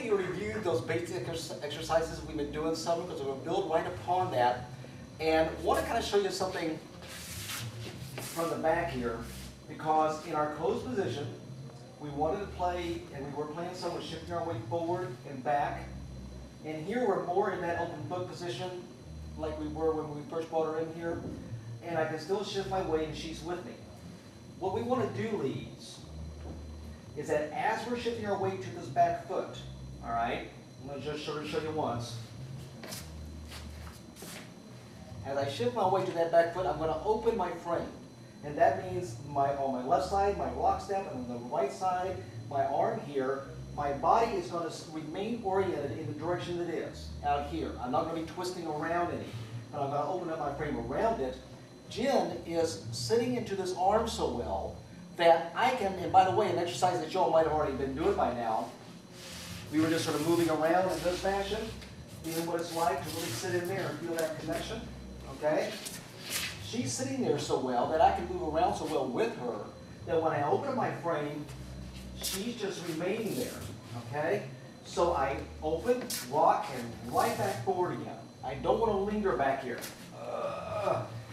hopefully you reviewed those basic exercises we've been doing some, because we're going to build right upon that. And I want to kind of show you something from the back here, because in our closed position, we wanted to play, and we were playing some with shifting our weight forward and back. And here we're more in that open foot position like we were when we first brought her in here. And I can still shift my weight and she's with me. What we want to do, leads, is that as we're shifting our weight to this back foot, all right, I'm going to just sort of show you once. As I shift my weight to that back foot, I'm going to open my frame. And that means on my left side, my lock step, and on the right side, my arm here, my body is going to remain oriented in the direction it is, out here. I'm not going to be twisting around any, but I'm going to open up my frame around it. Jen is sitting into this arm so well that I can, and by the way, an exercise that y'all might have already been doing by now, we were just sort of moving around in this fashion, feeling what it's like to really sit in there and feel that connection, okay? She's sitting there so well that I can move around so well with her that when I open up my frame, she's just remaining there, okay? So I open, rock, and right back forward again. I don't want to linger back here.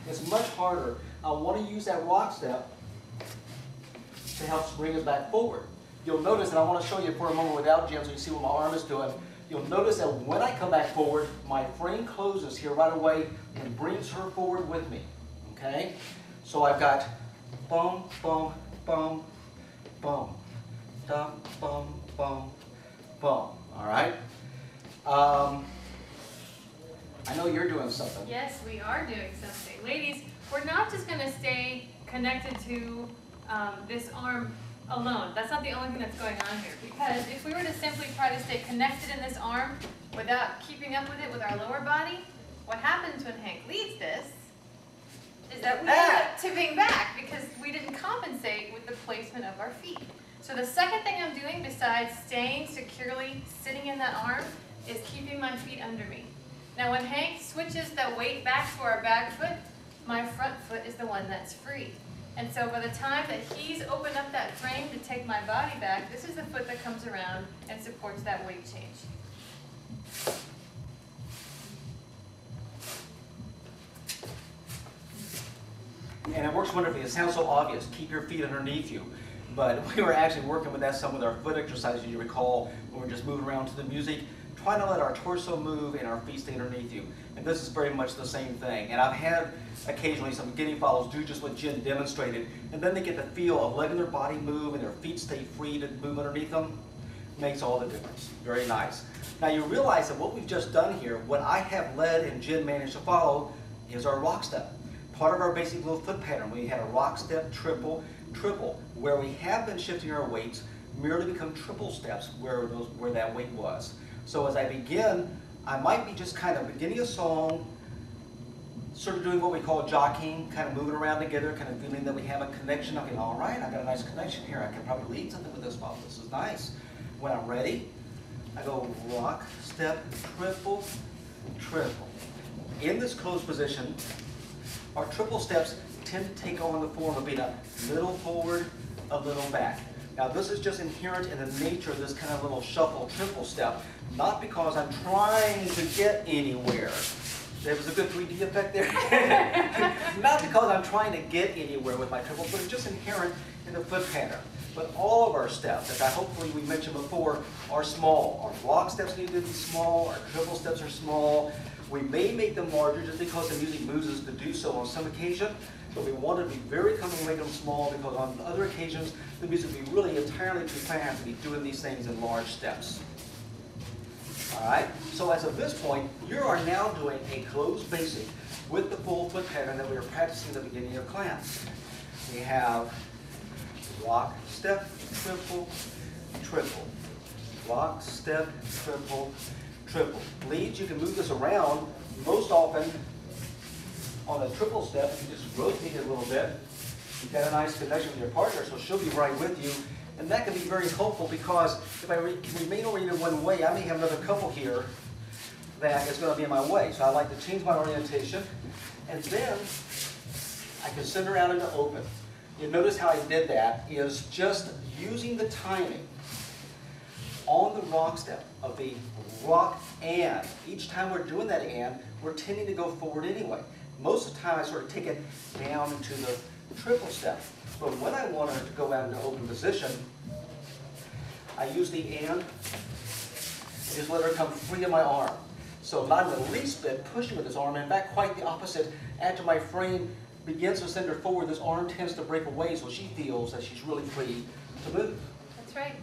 It's much harder. I want to use that rock step to help bring us back forward. You'll notice, and I want to show you for a moment without Jen so you see what my arm is doing. You'll notice that when I come back forward, my frame closes here right away and brings her forward with me. Okay? So I've got bum, bum, bum, bum, dum, bum, bum, bum. All right? I know you're doing something. Yes, we are doing something. Ladies, we're not just going to stay connected to this arm alone. That's not the only thing that's going on here. Because if we were to simply try to stay connected in this arm without keeping up with it with our lower body, what happens when Hank leads this is that we end up tipping back because we didn't compensate with the placement of our feet. So the second thing I'm doing besides staying securely sitting in that arm is keeping my feet under me. Now when Hank switches the weight back to our back foot, my front foot is the one that's free. And so by the time that he's opened up that frame to take my body back, this is the foot that comes around and supports that weight change. And it works wonderfully. It sounds so obvious. Keep your feet underneath you. But we were actually working with that some with our foot exercises, you recall, when we're just moving around to the music, trying to let our torso move and our feet stay underneath you. And this is very much the same thing. And I've had occasionally some beginning followers do just what Jen demonstrated, and then they get the feel of letting their body move and their feet stay free to move underneath them. Makes all the difference. Very nice. Now you realize that what we've just done here, what I have led and Jen managed to follow, is our rock step. Part of our basic little foot pattern, we had a rock step, triple, triple. Where we have been shifting our weights, merely become triple steps where that weight was. So as I begin, I might be just kind of beginning a song, sort of doing what we call jockeying, kind of moving around together, kind of feeling that we have a connection. Okay, all right, I got a nice connection here. I can probably lead something with this one. This is nice. When I'm ready, I go rock, step, triple, triple. In this closed position, our triple steps tend to take on the form of being a little forward, a little back. Now this is just inherent in the nature of this kind of little shuffle triple step, not because I'm trying to get anywhere. There was a good 3D effect there. Not because I'm trying to get anywhere with my triple, but it's just inherent in the foot pattern. But all of our steps, as I hopefully we mentioned before, are small. Our rock steps need to be small, our triple steps are small. We may make them larger just because the music moves us to do so on some occasion, but we want to be very comfortable making them small because on other occasions, the music will be really entirely too fast to be doing these things in large steps. All right, so as of this point, you are now doing a closed basic with the full foot pattern that we were practicing at the beginning of class. We have rock, step, triple, triple. Rock, step, triple, triple. Leads, you can move this around. Most often, on a triple step, you just rotate it a little bit. You've got a nice connection with your partner, so she'll be right with you. And that can be very helpful because if I can remain oriented one way, I may have another couple here that is going to be in my way. So I like to change my orientation. And then I can send her out into open. You notice how I did that is just using the timing on the rock step of the rock and. Each time we're doing that and, we're tending to go forward anyway. Most of the time I sort of take it down into the triple step. But when I want to go out into open position, I use the and, just let her come free of my arm. So not in the least bit pushing with this arm, and in fact quite the opposite. After my frame begins to send her forward, this arm tends to break away so she feels that she's really free to move. That's right.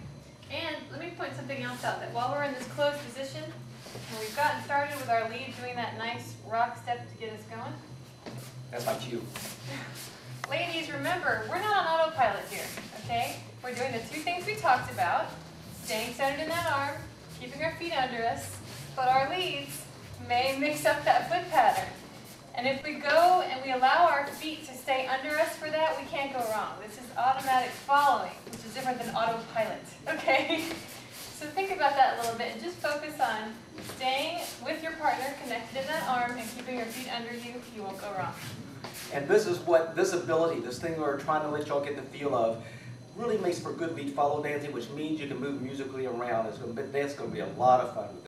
And let me point something else out, that while we're in this closed position, when we've gotten started with our lead doing that nice rock step to get us going. That's my cue. Ladies, remember, we're not on autopilot here, okay? We're doing the two things we talked about, staying centered in that arm, keeping our feet under us, but our leads may mix up that foot pattern. And if we go and we allow our feet to stay under us for that, we can't go wrong. This is automatic following, which is different than autopilot, okay? So think about that a little bit and just focus on staying with your partner connected in that arm and keeping your feet under you. You won't go wrong. And this is what, this ability, this thing we're trying to let y'all get the feel of, really makes for good lead follow dancing, which means you can move musically around. That's going to be a lot of fun with it.